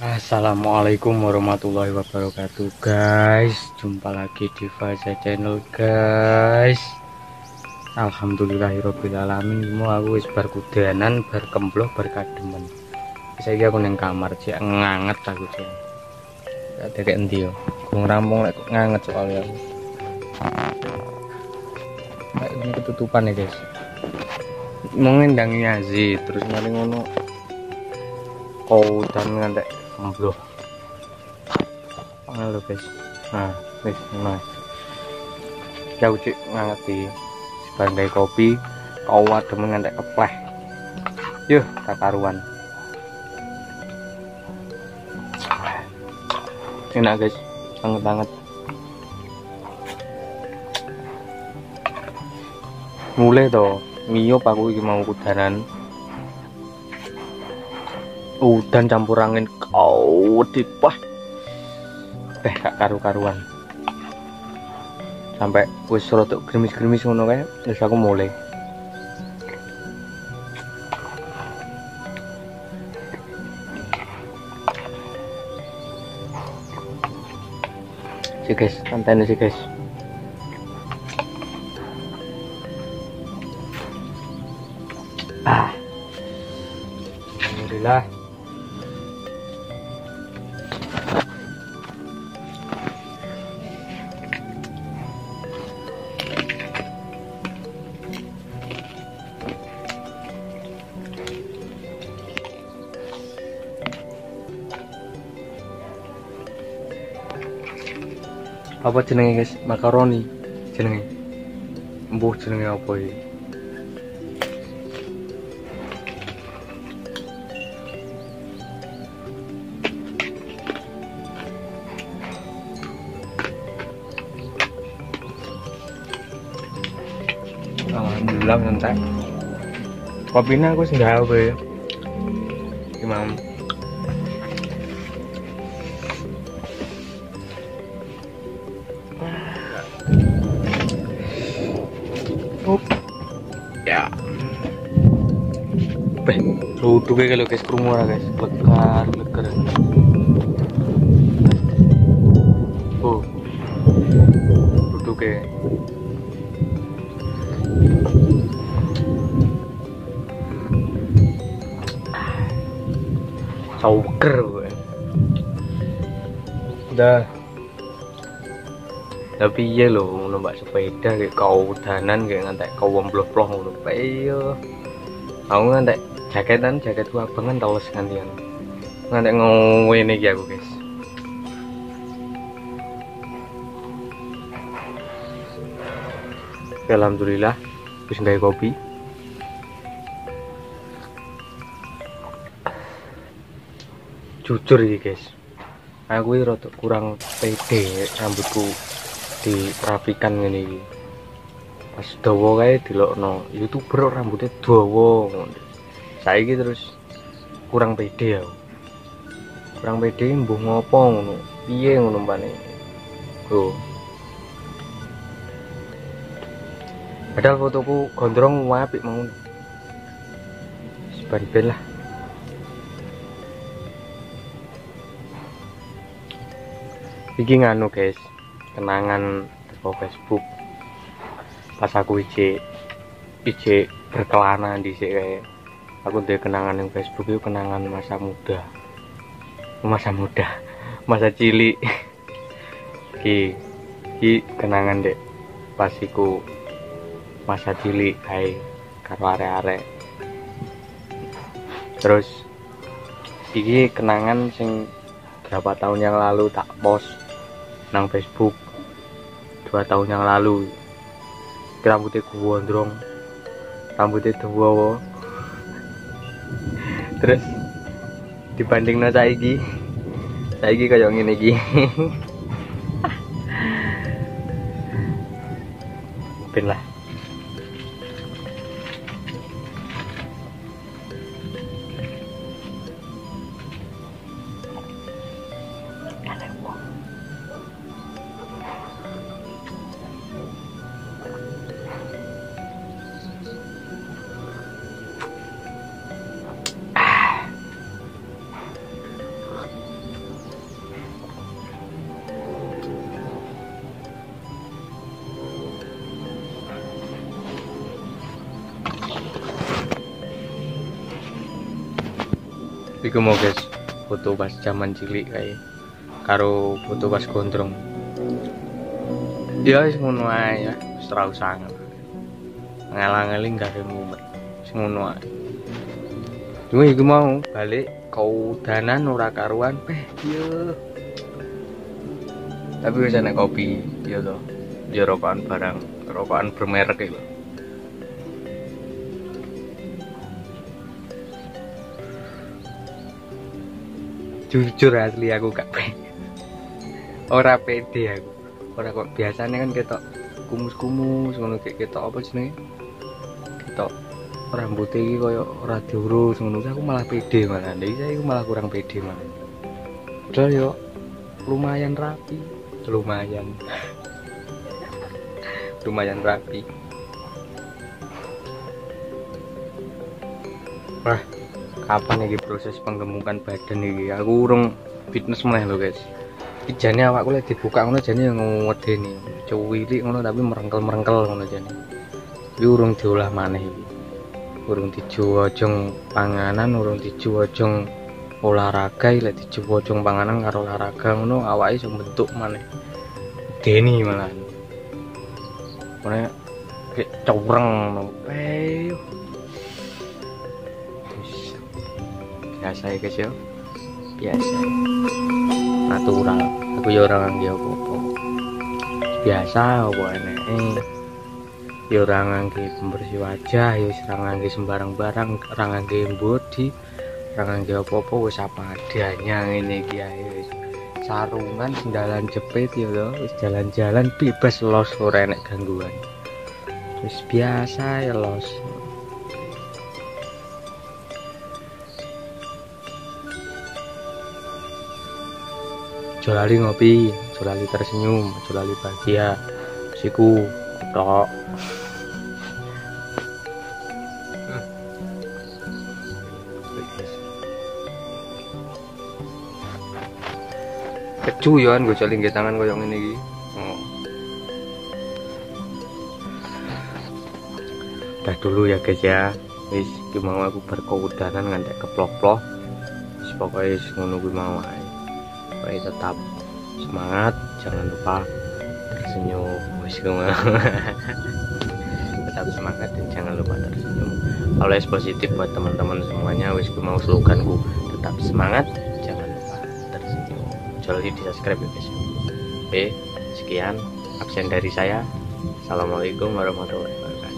Assalamualaikum warahmatullahi wabarakatuh guys. Jumpa lagi di Faza Channel guys. Alhamdulillahirobbilalamin. Mau aku wis bar kudanan, bar kembloh, bar kademen. Saiki aku ning kamar cek nganget aku cek. Ada kayak endi yo. Gong rampung lek nganget soalnya aku. Kayak ini ketutupan ya guys. Mau ngendangi azi terus mari ngono. Kau dan ngantek kembloh. Halo guys. Nah, wis mas. Jauh cek ngangeti bandai kopi, kau adem ngantek kepleh. Yuh, tak karuan. Enak guys, banget. Mulai toh, ngiyup aku iki mau kudanan. Udan campur angin kau dipah. Gak karu-karuan. Sampai wis rada gerimis-gerimis ngono kae, wis aku mulai. Si guys, santai sih guys. Alhamdulillah. Apa jenenge guys? Makaroni jenenge. Mbuh jenenge apa iki? Alhamdulillah ngentek. Kopinya aku sing gawe. Gimana? Ya. Duduk kalau guys krungu ora guys, legar. Oh. Duduk Sauker gue. Udah. Tapi iya loh, numpak sepeda kayak kau danan kayak ngantek kau wombloh-ploh ngono. Iya. Aku ngantek jaket gua banget tau gantian. Ngantek ngene iki aku, guys. Alhamdulillah wis gawe kopi. Jujur iki, guys. Aku iki rada kurang pede rambutku dirapikan ngene iki. Pas dawa kae dilokno YouTuber rambutnya dawa ngono. Saiki terus kurang pede ya. Kurang pede mbuh ngopo ngono. Piye ngono mpane. Tuh. Padahal fotoku gondrong apik mau. Seban-ben lah. Iki nganu guys, kenangan di Facebook pas aku ije berkelana di sini kayak aku udah kenangan yang Facebook itu kenangan masa muda masa cilik ki kenangan dek pas iku masa cilik kayak karo arek-arek. Terus iki kenangan sing berapa tahun yang lalu tak post nang Facebook 2 tahun yang lalu. Rambutnya gondrong, rambutnya dawa. Terus dibandingno saiki kayak ngene iki. Ben lah. Iku mau guys, foto pas zaman cilik kayak karo foto pas gondrong. Ya wis ngono ae ya, wis ora usah ngalang-eling gak ada mumet. Wis ngono ae. Cuma iku mau balik kaudanan ora karuan yo. Tapi wis enak kopi ya to. Ya rokokan barang, rokokan bermerek iki. Jujur asli aku gak pengen. Ora pede aku. Ora kok biasanya kan ketok kumus-kumus ngono ketok apa jenenge? Ketok rambut iki koyo ora diurus ngono. Aku malah pede malah. Iki saya malah kurang pede malah. Padahal yo lumayan rapi, lumayan. Lumayan rapi. Wah, kapan iki proses penggemukan badan iki? Aku urung fitness meneh lho, guys. Iki jane awakku lek dibuka ngono jane ngedeni. Cuwilik ngono tapi merengkel-merengkel ngono jane. Iki urung diolah maneh iki. Urung dijuwojong panganan, urung dijuwojong olahraga, lek dijuwojong panganan karo olahraga ngono awake iso bentuk maneh. Deni malah. Ora kayak coreng ngono. Biasa ya guys ya, biasa natural. Aku ya orang ngangge apa-apa biasa apa enek ya orang ngangge pembersih wajah ya ora ngangge sembarang barang, ora ngangge body, ora ngangge apa-apa wis apa adanya ngene iki ae wis sarungan sendalan jepit ya to wis jalan-jalan bebas los ora enek gangguan wis biasa ya los. Aja lali ngopi, aja lali tersenyum, aja lali bahagia. Siku tok. Kecu ya kan gue coling tangan koyo ngene iki. Udah dulu ya guys ya. Wis iki mau aku berkeudanan ngantek keplok-plok. Wis pokoke wis ngono kuwi mau ae. Tetap semangat, jangan lupa tersenyum. Tetap semangat dan jangan lupa tersenyum. Always positif buat teman-teman semuanya. Wis mau sloganku tetap semangat, jangan lupa tersenyum. Jangan lupa di subscribe ya guys. Oke, sekian absen dari saya. Assalamualaikum warahmatullahi wabarakatuh.